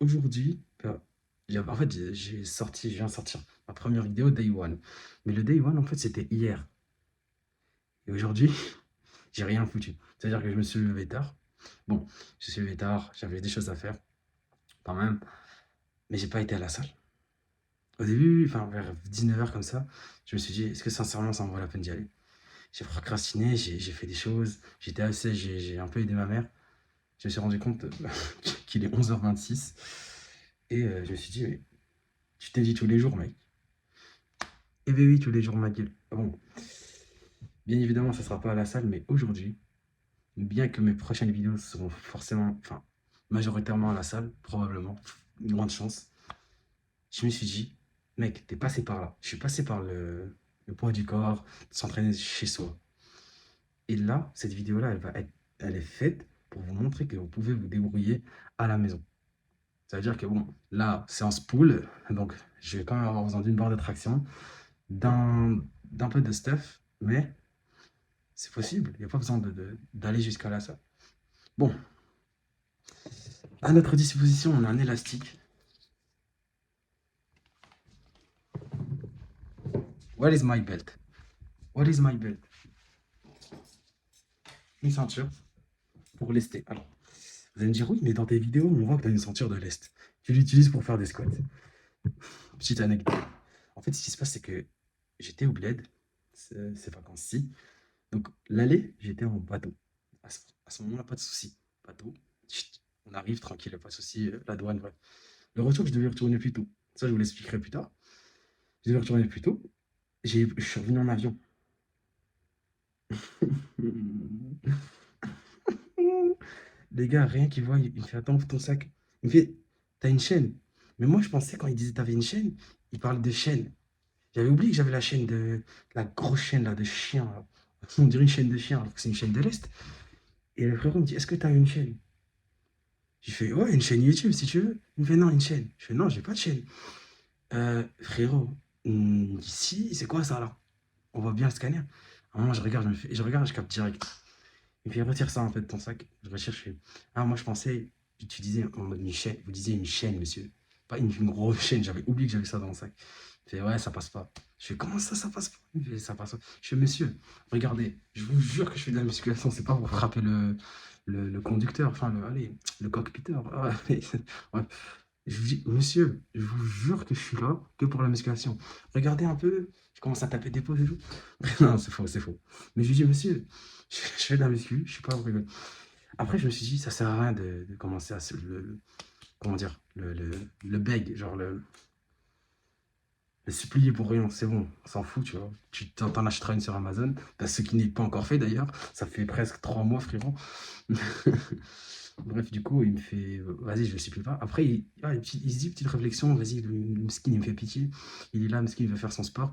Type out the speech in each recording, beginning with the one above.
aujourd'hui, en fait, je viens de sortir ma première vidéo Day One. Mais le Day One, en fait, c'était hier. Et aujourd'hui, j'ai rien foutu. C'est-à-dire que je me suis levé tard. Bon, je me suis levé tard, j'avais des choses à faire quand même, mais j'ai pas été à la salle. Au début, enfin vers 19h comme ça, je me suis dit, est-ce que sincèrement ça en vaut la peine d'y aller? J'ai procrastiné, j'ai fait des choses, j'étais assez, j'ai un peu aidé ma mère. Je me suis rendu compte qu'il est 11h26 et je me suis dit, mais tu t'es dit tous les jours, mec. Eh bien oui, tous les jours, ma gueule. Bon, bien évidemment, ça ne sera pas à la salle, mais aujourd'hui, bien que mes prochaines vidéos seront forcément, enfin, majoritairement à la salle, probablement, loin de chance, je me suis dit, mec, t'es passé par là. Je suis passé par le poids du corps, s'entraîner chez soi. Et là, cette vidéo-là, elle est faite pour vous montrer que vous pouvez vous débrouiller à la maison. Ça veut dire que, bon, là, séance pool, donc je vais quand même avoir besoin d'une barre de traction, d'un peu de stuff, mais c'est possible. Il n'y a pas besoin d'aller jusqu'à la salle. Bon, à notre disposition, on a un élastique. Where is my belt? What is my belt? Une ceinture pour lester. Alors, vous allez me dire, oui, mais dans tes vidéos, on voit que tu as une ceinture de lest. Tu l'utilises pour faire des squats. Petite anecdote. En fait, ce qui se passe, c'est que j'étais au bled, ces vacances-ci. Donc, l'aller, j'étais en bateau. À ce moment-là, pas de souci. Bateau, chut, on arrive tranquille, pas de souci. La douane, bref. Le retour, je devais retourner plus tôt. Ça, je vous l'expliquerai plus tard. Je devais retourner plus tôt. Je suis revenu en avion. Les gars, rien qu'ils voient, il me fait attends, ton sac. Il me fait, t'as une chaîne. Mais moi, je pensais quand il disait t'avais une chaîne, il parle de chaîne. J'avais oublié que j'avais la chaîne la grosse chaîne là de chien. Là. On dirait une chaîne de chien, alors que c'est une chaîne de l'Est. Et le frérot me dit, est-ce que t'as une chaîne? J'ai fait, ouais, une chaîne YouTube si tu veux. Il me fait, non, une chaîne. Je fais, non, j'ai pas de chaîne. Frérot, ici, c'est quoi ça là? On voit bien le scanner. À un moment, je regarde, je capte direct. Il me fait, retire ça en fait de ton sac. Je recherche, je fais, ah, moi je pensais, tu disais en mode une chaîne, vous disiez une chaîne, monsieur. Pas une grosse chaîne, j'avais oublié que j'avais ça dans le sac. Il fait, ouais, ça passe pas. Je fais, comment ça passe pas? Il fait, ça passe pas. Je fais, monsieur, regardez, je vous jure que je fais de la musculation, c'est pas pour frapper le conducteur, enfin, allez, le cockpiteur. Ah, ouais. Je vous dis, monsieur, je vous jure que je suis là que pour la musculation. Regardez un peu, je commence à taper des pauses et tout. Non, c'est faux, c'est faux. Mais je lui dis, monsieur, je fais de la muscu, je suis pas rigolo. Après, je me suis dit, ça sert à rien de commencer à comment dire, le beg, genre le supplier pour rien, c'est bon, on s'en fout, tu vois. Tu t'en achèteras une sur Amazon, ce qui n'est pas encore fait d'ailleurs, ça fait presque 3 mois, frérot. Bref, du coup, il me fait, vas-y, je le supplie pas. Après, il se dit, petite réflexion, vas-y, le Mskin, il me fait pitié. Il est là, Mskin, il veut faire son sport.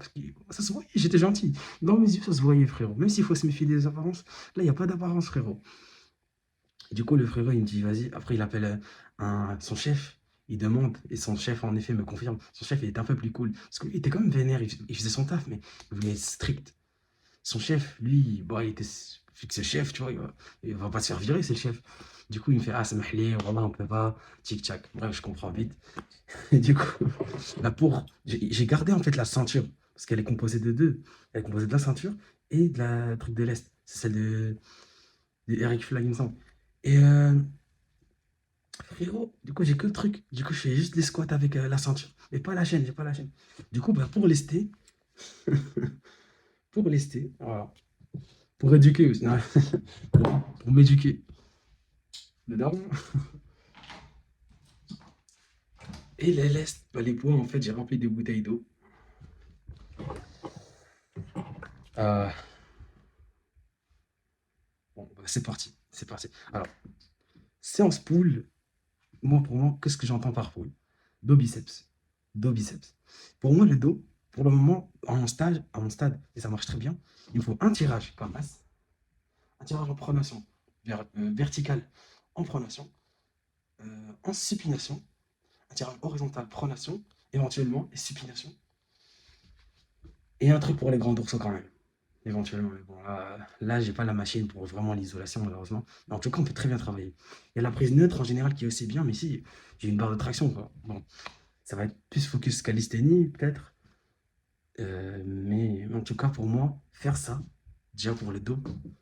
Ça se voyait, j'étais gentil. Dans mes yeux, ça se voyait, frérot. Même s'il faut se méfier des apparences, là, il n'y a pas d'apparence, frérot. Du coup, le frérot, il me dit, vas-y. Après, il appelle son chef. Il demande, et son chef, en effet, me confirme. Son chef, il était un peu plus cool. Parce qu'il était quand même vénère, il faisait son taf, mais il voulait être strict. Son chef, lui, bon, il était fixe chef, tu vois, il va pas se faire virer, c'est le chef. Du coup, il me fait, ah, ça m'a voilà, on peut pas, tic-tac. Bref, je comprends vite. Et du coup, j'ai gardé en fait la ceinture, parce qu'elle est composée de deux. Elle est composée de la ceinture et de la truc de l'Est. C'est celle de Eric Flag, il me semble. Et frérot, du coup, j'ai que le truc. Du coup, je fais juste des squats avec la ceinture. Mais pas la chaîne, j'ai pas la chaîne. Du coup, bah, pour lester, voilà. Pour éduquer aussi. Non, pour m'éduquer. Le daron. Et les lestes, bah, les poids, en fait, j'ai rempli des bouteilles d'eau. Euh, bon, bah, c'est parti. C'est parti. Alors, séance pool, moi, pour moi, qu'est-ce que j'entends par pool? Dos biceps. Dos biceps. Pour moi, le dos, pour le moment, à mon stade, et ça marche très bien, il me faut un tirage comme as, un tirage en pronation, vertical en pronation, en supination, un tirage horizontal pronation, éventuellement, et supination, et un truc pour les grands dorsaux quand même. Éventuellement, mais bon, là j'ai pas la machine pour vraiment l'isolation, malheureusement. Mais en tout cas, on peut très bien travailler. Il y a la prise neutre en général qui est aussi bien, mais si, j'ai une barre de traction, quoi. Bon, ça va être plus focus calisthénie, peut-être. Mais en tout cas, pour moi, faire ça, déjà pour le dos,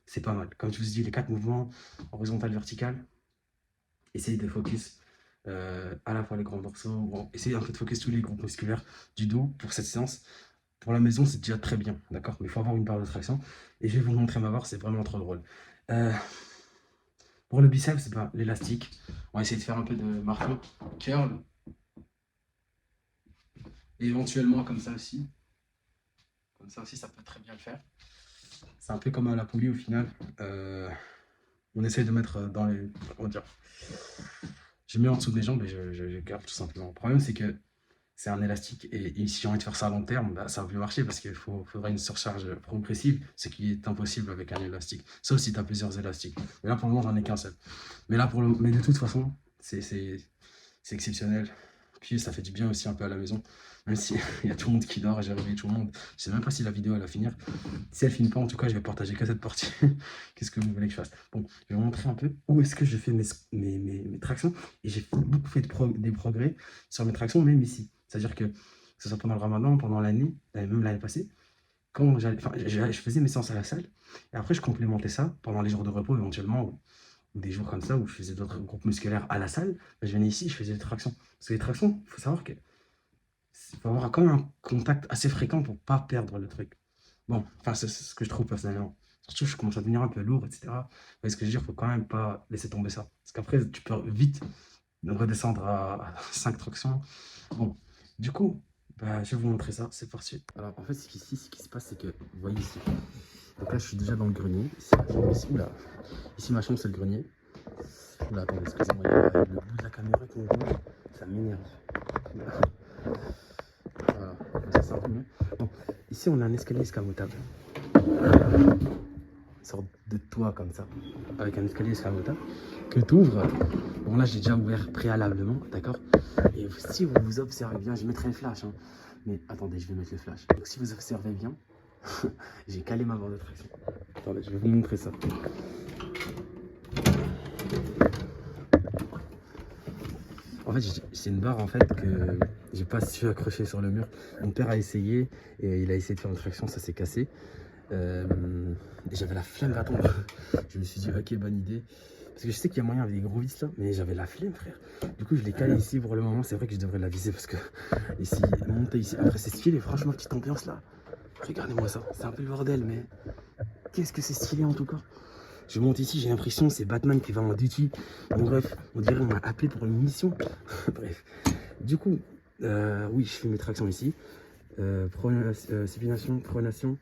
c'est pas mal. Comme je vous ai dit, les 4 mouvements, horizontal, vertical, essayez de focus à la fois les grands morceaux. Bon, essayez en fait de focus tous les groupes musculaires du dos pour cette séance. Pour la maison, c'est déjà très bien, d'accord? Mais il faut avoir une barre de traction. Et je vais vous montrer ma barre, c'est vraiment trop drôle. Euh, pour le biceps, c'est pas l'élastique. On va essayer de faire un peu de marteau, curl, et éventuellement comme ça aussi. Comme ça aussi, ça peut très bien le faire. C'est un peu comme à la poulie au final. On essaye de mettre dans les. Comment dire? Je mets en dessous des jambes et je garde tout simplement. Le problème, c'est que c'est un élastique et si j'ai envie de faire ça à long terme, bah, ça va plus marcher parce qu'il faudra une surcharge progressive, ce qui est impossible avec un élastique. Sauf si tu as plusieurs élastiques. Mais là, pour le moment, j'en ai qu'un seul. Mais de toute façon, c'est exceptionnel. Puis ça fait du bien aussi un peu à la maison, même si il y a tout le monde qui dort, j'ai réveillé tout le monde. Je sais même pas si la vidéo elle va finir. Si elle finit pas, en tout cas, je vais partager que cette partie. Qu'est-ce que vous voulez que je fasse? Bon, je vais vous montrer un peu où est-ce que je fais mes tractions. Et j'ai beaucoup fait des progrès sur mes tractions, même ici. C'est-à-dire que ce soit pendant le ramadan, pendant l'année, même l'année passée, quand je faisais mes séances à la salle, et après je complémentais ça pendant les jours de repos éventuellement, ou des jours comme ça où je faisais d'autres groupes musculaires à la salle, bah, je venais ici, je faisais des tractions. Parce que les tractions, il faut savoir que faut avoir quand même un contact assez fréquent pour pas perdre le truc. Bon, enfin, c'est ce que je trouve personnellement. Surtout, je commence à devenir un peu lourd, etc. Mais ce que je veux dire, faut quand même pas laisser tomber ça. Parce qu'après, tu peux vite redescendre à 5 tractions. Bon, du coup, bah, je vais vous montrer ça. C'est parti. Alors, en fait, ce qui se passe, c'est que, vous voyez ici. Donc là, je suis déjà dans le grenier. Oula, ici, ma chambre, c'est le grenier. Oula, attendez, excusez-moi, il y a le bout de la caméra qui me bouge. Ça m'énerve. Voilà, comme ça, c'est un peu mieux. Bon, ici, on a un escalier escamotable. Une sorte de toit comme ça, avec un escalier escamotable que tu ouvres. Bon, là, j'ai déjà ouvert préalablement, d'accord? Et si vous vous observez bien, je mettrai le flash, hein. Mais attendez, je vais mettre le flash. Donc, si vous observez bien, j'ai calé ma barre de traction. Attendez, je vais vous montrer ça. En fait, c'est une barre en fait que j'ai pas su accrocher sur le mur. Mon père a essayé et il a essayé de faire une traction, ça s'est cassé. Et j'avais la flemme d'attendre. Je me suis dit, ok, bonne idée. Parce que je sais qu'il y a moyen avec des gros vis là, mais j'avais la flemme, frère. Du coup, je l'ai calé ici pour le moment. C'est vrai que je devrais la viser parce que ici, monter ici. Après, c'est stylé, franchement, petite ambiance là. Regardez-moi ça. C'est un peu le bordel, mais qu'est-ce que c'est stylé en tout cas. Je monte ici, j'ai l'impression que c'est Batman qui va en duty. Bon, bref, on dirait qu'on m'a appelé pour une mission. Bref. Du coup, oui, je fais mes tractions ici. Supination, pronation.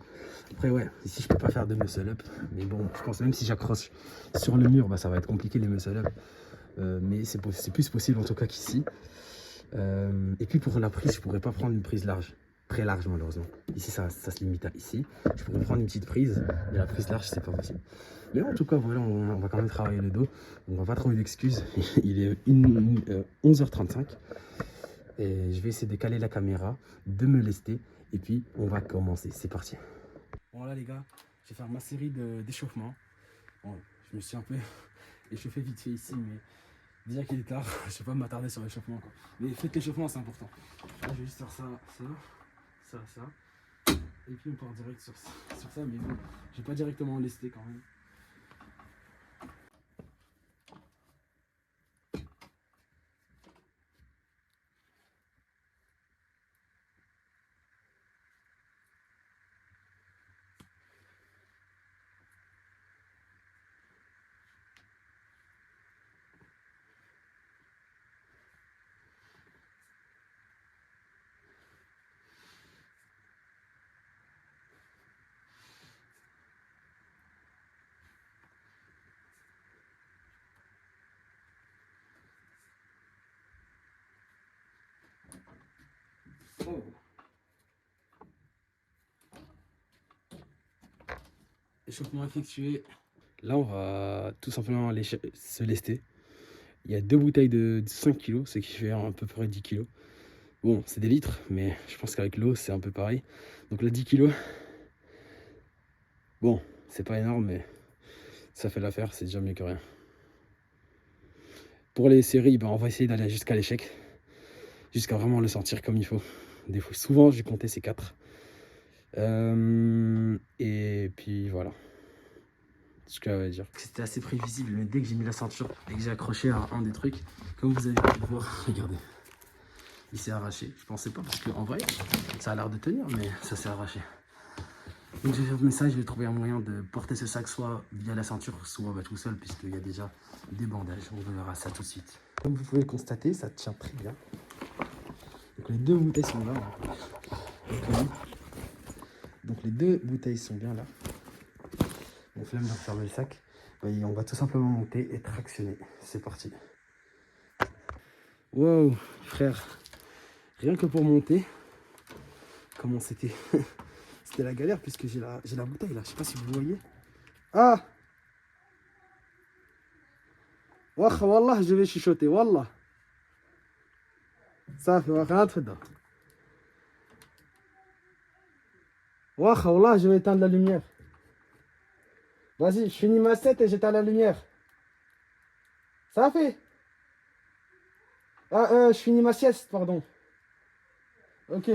Après, ouais, ici, je peux pas faire de muscle up. Mais bon, je pense même si j'accroche sur le mur, bah, ça va être compliqué les muscle up. Mais c'est plus possible en tout cas qu'ici. Et puis pour la prise, je pourrais pas prendre une prise large. Très large malheureusement. Ici, ça se limite à ici. Je pourrais prendre une petite prise, mais la prise large, c'est pas possible. Mais en tout cas, voilà, on va quand même travailler le dos. On va pas trouver d'excuses. Il est 11h35. Et je vais essayer de caler la caméra, de me lester. Et puis, on va commencer. C'est parti. Bon là, les gars, je vais faire ma série d'échauffements. Bon, je me suis un peu échauffé vite fait ici, mais déjà qu'il est tard, je ne vais pas m'attarder sur l'échauffement. Mais faites l'échauffement, c'est important. Là, je vais juste faire ça, ça. Et puis, on part direct sur ça. Mais bon, je vais pas directement lester quand même. Oh. Échauffement effectué. Là, on va tout simplement aller se lester. Il y a 2 bouteilles de 5 kg, ce qui fait à peu près 10 kg. Bon, c'est des litres, mais je pense qu'avec l'eau, c'est un peu pareil. Donc là, 10 kg. Bon, c'est pas énorme, mais ça fait l'affaire, c'est déjà mieux que rien. Pour les séries, ben, on va essayer d'aller jusqu'à l'échec. Jusqu'à vraiment le sentir comme il faut. Des fois, souvent, j'ai compté ces 4. Et puis voilà. C'est ce que j'avais à dire. C'était assez prévisible, mais dès que j'ai mis la ceinture et que j'ai accroché à un des trucs, comme vous avez pu le voir, regardez. Il s'est arraché. Je pensais pas, parce qu'en vrai, ça a l'air de tenir, mais ça s'est arraché. Donc j'ai fait un message, je vais trouver un moyen de porter ce sac soit via la ceinture, soit bah, tout seul, puisqu'il y a déjà des bandages. On verra ça tout de suite. Comme vous pouvez le constater, ça tient très bien. Donc les 2 bouteilles sont là. Donc les 2 bouteilles sont bien là. On flemme de refermer le sac. Et on va tout simplement monter et tractionner. C'est parti. Wow, frère. Rien que pour monter, comment c'était. C'était la galère puisque j'ai la bouteille là. Je sais pas si vous voyez. Ah! Wallah, je vais chuchoter. Wallah. Ça fait rien de dedans. Wallah, je vais éteindre la lumière. Vas-y, je finis ma set et j'éteins la lumière. Ça fait. Ah, je finis ma sieste, pardon. Ok.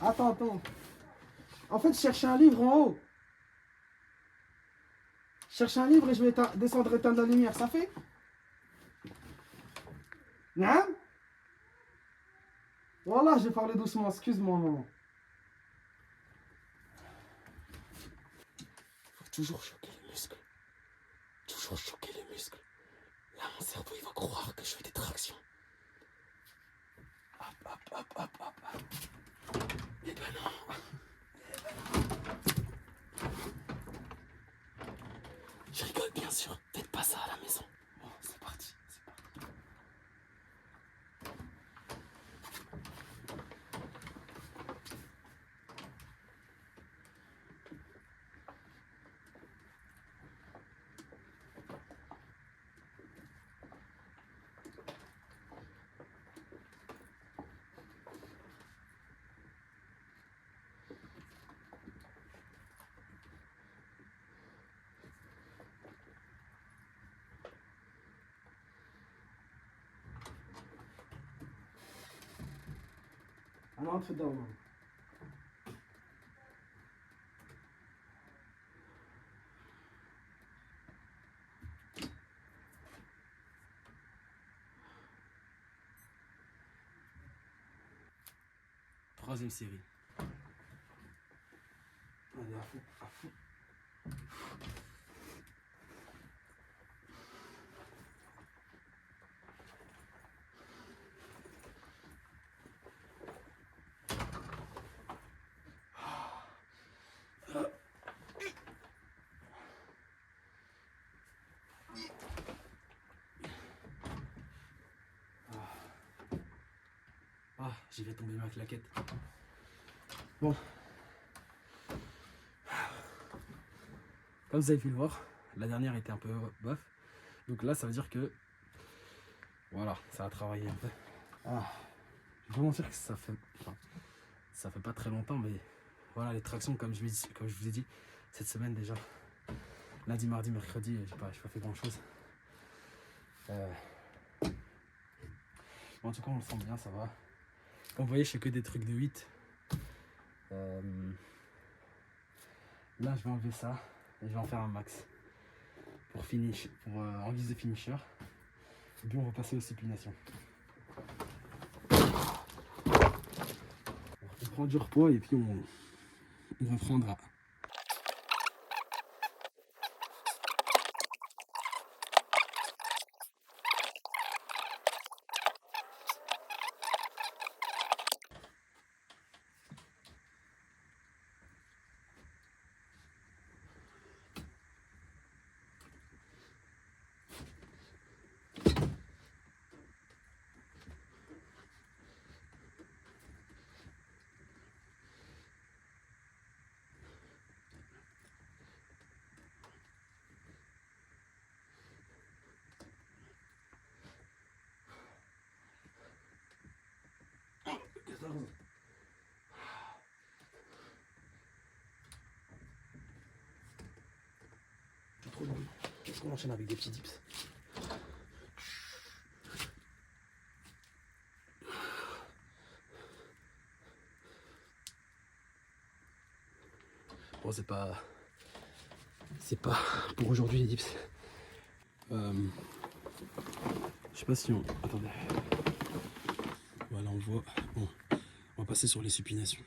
Attends. En fait, je cherchais un livre en haut. Je cherche un livre et je vais descendre éteindre la lumière. Ça fait? Non? Voilà, je vais parler doucement. Excuse-moi, maman. Faut toujours choquer les muscles. Toujours choquer les muscles. Là, mon cerveau, il va croire que je fais des tractions. Hop. Eh ben non. Je rigole, bien sûr. Faites pas ça à la maison. Bon, c'est parti. Alors, entre dedans, maman. Troisième série. Allez, à fond. Ah, j'y vais tomber ma claquette. Bon. Comme vous avez pu le voir, la dernière était un peu bof. Donc là, ça veut dire que... Voilà, ça a travaillé un peu. Ah, je vais pas mentir que ça fait pas très longtemps, mais voilà, les tractions, comme je vous ai dit, cette semaine déjà, lundi, mardi, mercredi, j'ai pas fait grand chose. En tout cas, on le sent bien, ça va. Comme vous voyez, je fais que des trucs de 8. Là, je vais enlever ça et je vais en faire un max pour finish, en guise de finisher. Et puis on va passer aux supinations. On prend du repos et puis on reprendra. Trop long. Est-ce qu'on enchaîne avec des petits dips? Bon, c'est pas pour aujourd'hui les dips. Je sais pas si on... Attendez. Voilà, on voit. Bon, on va passer sur les supinations.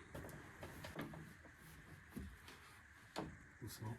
Doucement.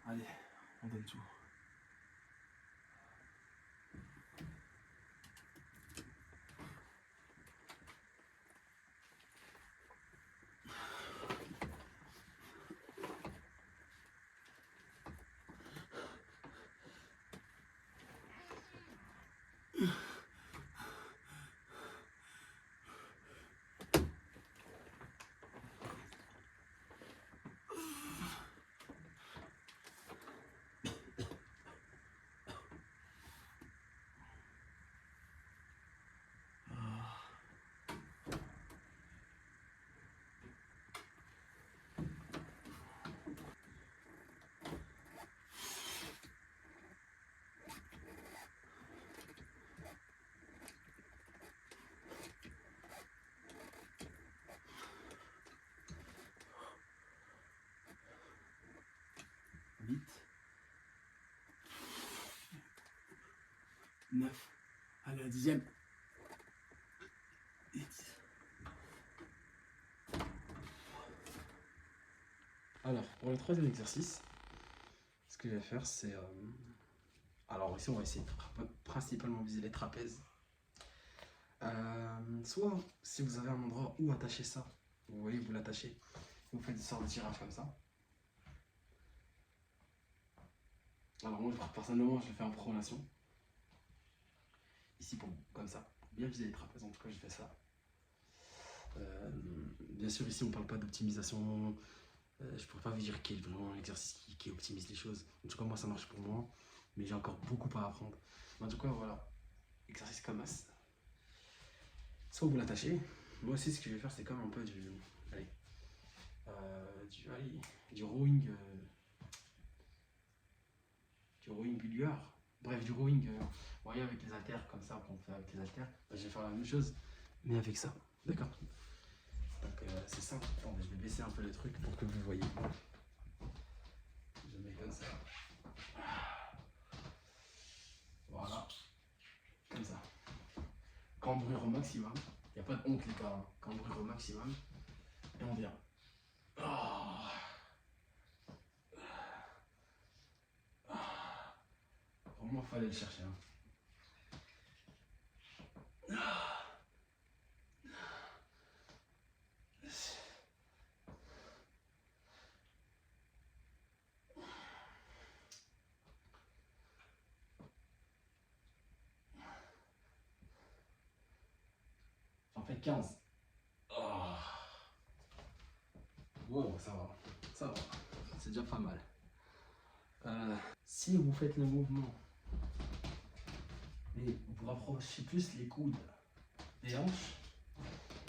Allez, on donne tout. Vite. 9. Allez, la 10e. Et 10. Alors, pour le troisième exercice, ce que je vais faire, c'est... alors ici, on va essayer de principalement viser les trapèzes. Soit, si vous avez un endroit où attacher ça, vous voyez, vous l'attachez, vous faites une sorte de tirage comme ça. Alors moi, personnellement, je le fais en pronation. Ici, comme ça, bien viser les trapèzes, en tout cas, je fais ça. Bien sûr, ici, on ne parle pas d'optimisation. Je ne pourrais pas vous dire quel est vraiment l'exercice qui optimise les choses. En tout cas, moi, ça marche pour moi, mais j'ai encore beaucoup à apprendre. Mais en tout cas, voilà, exercice comme ça. Soit vous l'attachez. Moi aussi, ce que je vais faire, c'est comme un peu allez, du rowing, bulgare. Bref, du rowing, vous voyez, avec les haltères, comme ça, qu'on fait avec les haltères. Bah, je vais faire la même chose, mais avec ça. D'accord? Donc, c'est simple. Attendez, je vais baisser un peu le truc pour que vous voyez. Je mets comme ça. Voilà. Comme ça. Cambrure au maximum. Il n'y a pas de honte, les gars. Hein. Cambrure au maximum. Et on vient. Oh. Vraiment, il fallait le chercher. Hein. 15. Oh. Wow, ça va. Ça va. C'est déjà pas mal. Si vous faites le mouvement et vous rapprochez plus les coudes des hanches,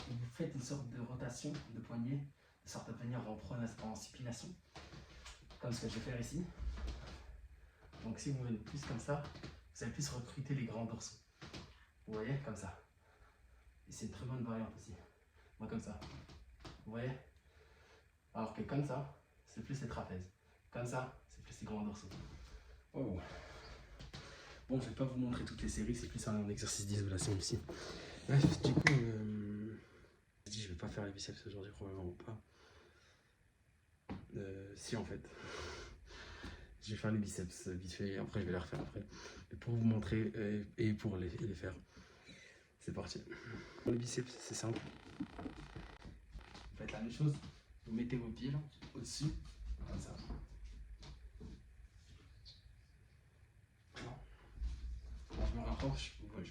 et vous faites une sorte de rotation de poignet, de sorte à venir en supination, comme ce que je vais faire ici. Donc si vous venez plus comme ça, vous allez plus recruter les grands dorsaux. Vous voyez, comme ça. Et c'est une très bonne variante aussi. Moi comme ça. Vous voyez? Alors que comme ça, c'est plus les trapèzes. Comme ça, c'est plus les grands dorsaux. Oh. Bon, je vais pas vous montrer toutes les séries, c'est plus un exercice d'isolation ici. Bref, du coup, je dis je vais pas faire les biceps aujourd'hui, probablement pas. Si en fait. Je vais faire les biceps vite fait, et après je vais les refaire après. Et pour vous montrer et pour les faire. C'est parti. Pour les biceps, c'est simple. Vous faites la même chose. Vous mettez vos pieds là, au-dessus, comme ça. Là, je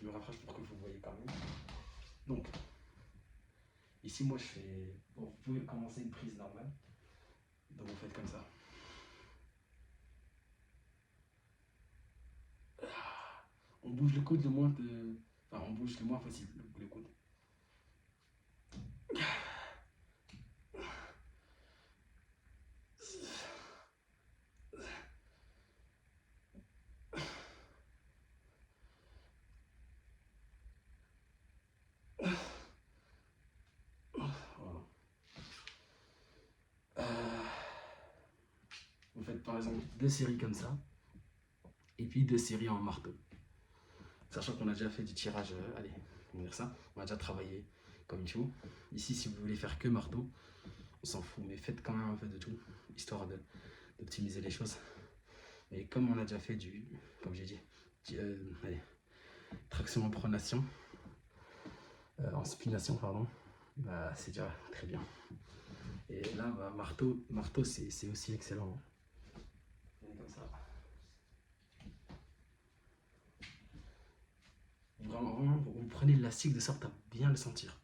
me rapproche pour que vous voyez quand même. Donc, ici moi je fais. Bon, vous pouvez commencer une prise normale. Donc vous faites comme ça. On bouge le coude le moins de. Enfin, on bouge le moins possible le coude. Voilà. Vous faites par exemple 2 séries comme ça, et puis 2 séries en marteau. Sachant qu'on a déjà fait du tirage, allez, on va dire ça, on a déjà travaillé comme il faut. Ici, si vous voulez faire que marteau, on s'en fout, mais faites quand même un peu de tout, histoire d'optimiser les choses. Et comme on a déjà fait comme j'ai dit, allez, traction en pronation, en supination, pardon, bah, c'est déjà très bien. Et là, bah, marteau c'est aussi excellent. Comme ça. Vraiment, vous prenez l'élastique de sorte à bien le sentir.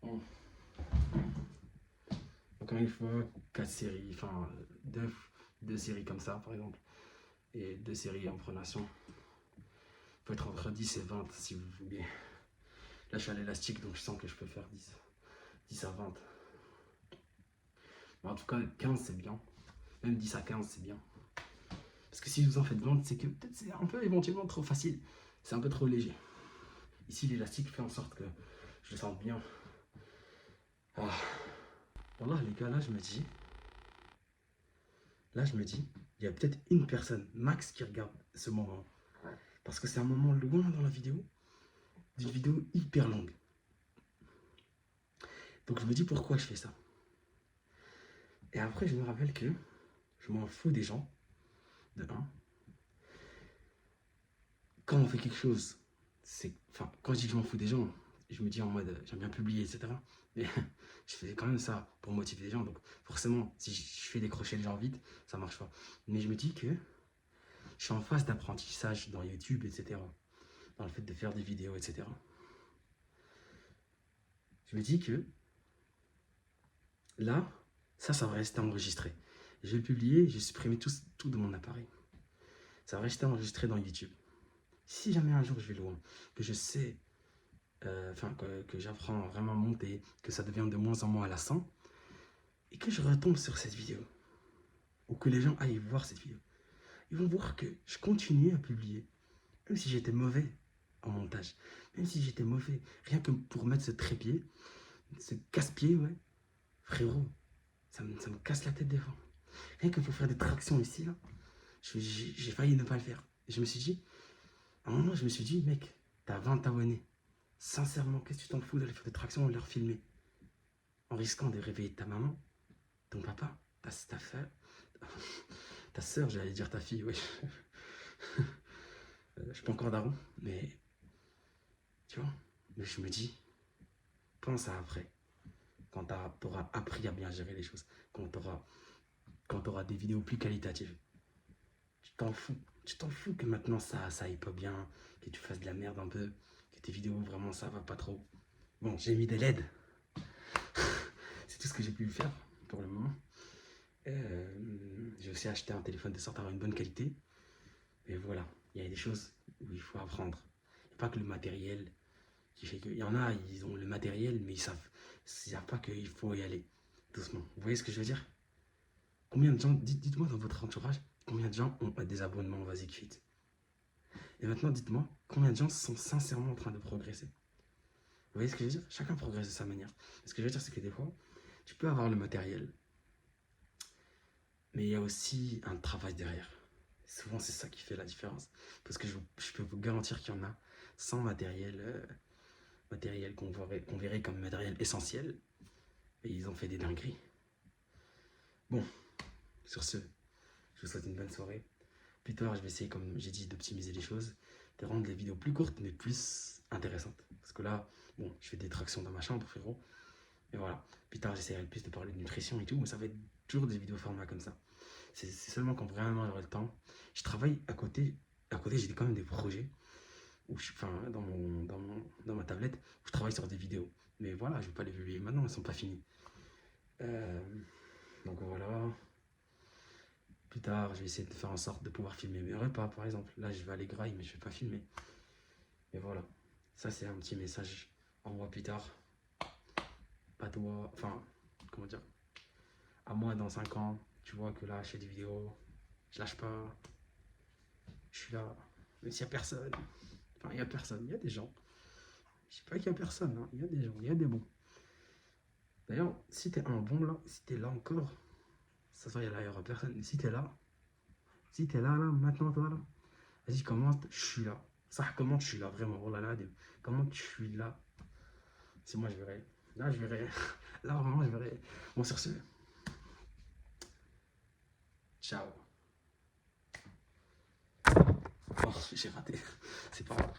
Bon. Encore une fois, 4 séries, enfin 2 séries comme ça par exemple, et 2 séries en pronation. Il faut être entre 10 et 20 si vous voulez. Là je suis à l'élastique donc je sens que je peux faire 10 à 20. Mais en tout cas 15 c'est bien, même 10 à 15 c'est bien. Parce que si vous en faites 20, c'est que peut-être c'est un peu éventuellement trop facile, c'est un peu trop léger. Ici l'élastique fait en sorte que je le sente bien. Ah. Voilà les gars, là je me dis, il y a peut-être une personne max qui regarde ce moment. Parce que c'est un moment loin dans la vidéo, d'une vidéo hyper longue. Donc je me dis pourquoi je fais ça. Et après je me rappelle que je m'en fous des gens, de 1. Quand on fait quelque chose, enfin quand je dis que je m'en fous des gens, je me dis en mode j'aime bien publier, etc. Mais je fais quand même ça pour motiver les gens. Donc forcément, si je fais décrocher les gens vite, ça marche pas. Mais je me dis que je suis en phase d'apprentissage dans YouTube, etc. Dans le fait de faire des vidéos, etc. Je me dis que là, ça va rester enregistré. Je vais le publier, j'ai supprimé tout de mon appareil. Ça va rester enregistré dans YouTube. Si jamais un jour je vais loin, que je sais, que j'apprends vraiment à monter, que ça devient de moins en moins lassant, et que je retombe sur cette vidéo, ou que les gens aillent voir cette vidéo, ils vont voir que je continue à publier, même si j'étais mauvais en montage, même si j'étais mauvais, rien que pour mettre ce trépied, ce casse-pied, ouais, frérot, ça me casse la tête des fois. Rien que pour faire des tractions ici, là, j'ai failli ne pas le faire. Et je me suis dit, À un moment, je me suis dit, mec, t'as 20 abonnés. Sincèrement, qu'est-ce que tu t'en fous d'aller faire des tractions et leur filmer en risquant de réveiller ta maman, ton papa, ta soeur, ta soeur, j'allais dire ta fille, oui. Je suis pas encore daron, mais tu vois, mais je me dis, pense à après, quand tu auras appris à bien gérer les choses, quand tu auras des vidéos plus qualitatives. Tu t'en fous. Tu t'en fous que maintenant ça aille pas bien, que tu fasses de la merde un peu, que tes vidéos vraiment ça va pas trop. Bon, j'ai mis des LED. C'est tout ce que j'ai pu faire pour le moment. J'ai aussi acheté un téléphone de sorte à avoir une bonne qualité. Et voilà, il y a des choses où il faut apprendre. Il n'y a pas que le matériel qui fait que. Il y en a, ils ont le matériel, mais ils savent pas qu'il faut y aller doucement. Vous voyez ce que je veux dire? Combien de gens, dites-moi dans votre entourage, combien de gens ont des abonnements Vas-y Fit? Et maintenant, dites-moi, combien de gens sont sincèrement en train de progresser? Vous voyez ce que je veux dire? Chacun progresse de sa manière. Ce que je veux dire, c'est que des fois, tu peux avoir le matériel, mais il y a aussi un travail derrière. Souvent, c'est ça qui fait la différence. Parce que je peux vous garantir qu'il y en a sans matériel, matériel qu'on verrait comme matériel essentiel, et ils ont fait des dingueries. Bon, sur ce, je vous souhaite une bonne soirée. Plus tard, je vais essayer, comme j'ai dit, d'optimiser les choses, de rendre les vidéos plus courtes, mais plus intéressantes. Parce que là, bon, je fais des tractions dans ma chambre, frérot. Et voilà. Plus tard, j'essaierai plus de parler de nutrition et tout, mais ça va être toujours des vidéos format comme ça. C'est seulement quand vraiment j'aurai le temps. Je travaille à côté. À côté, j'ai quand même des projets où enfin, dans ma tablette, où je travaille sur des vidéos. Mais voilà, je ne vais pas les publier maintenant, elles ne sont pas finies. Euh, donc voilà. Plus tard, je vais essayer de faire en sorte de pouvoir filmer mes repas, par exemple. Là, je vais aller grailler, mais je ne vais pas filmer. Et voilà. Ça, c'est un petit message. On voit plus tard. Pas toi. Enfin, comment dire? À moi, dans 5 ans, tu vois que là, je fais des vidéos. Je lâche pas. Je suis là. Même s'il n'y a personne. Enfin, il n'y a personne. Il y a des gens. Je sais pas qu'il n'y a personne. Hein. Il y a des gens. Il y a des bons. D'ailleurs, si t'es un bon là, si t'es là encore, ça se voit, il y aura personne. Mais si t'es là, maintenant, toi là, vas-y, commente, je suis là. Ça, comment je suis là, vraiment. Oh là là, comment tu suis là? C'est moi, je verrai. Là, je verrai. Là, vraiment, je verrai. Bon, sur ce, ciao. Oh, j'ai raté. C'est pas grave.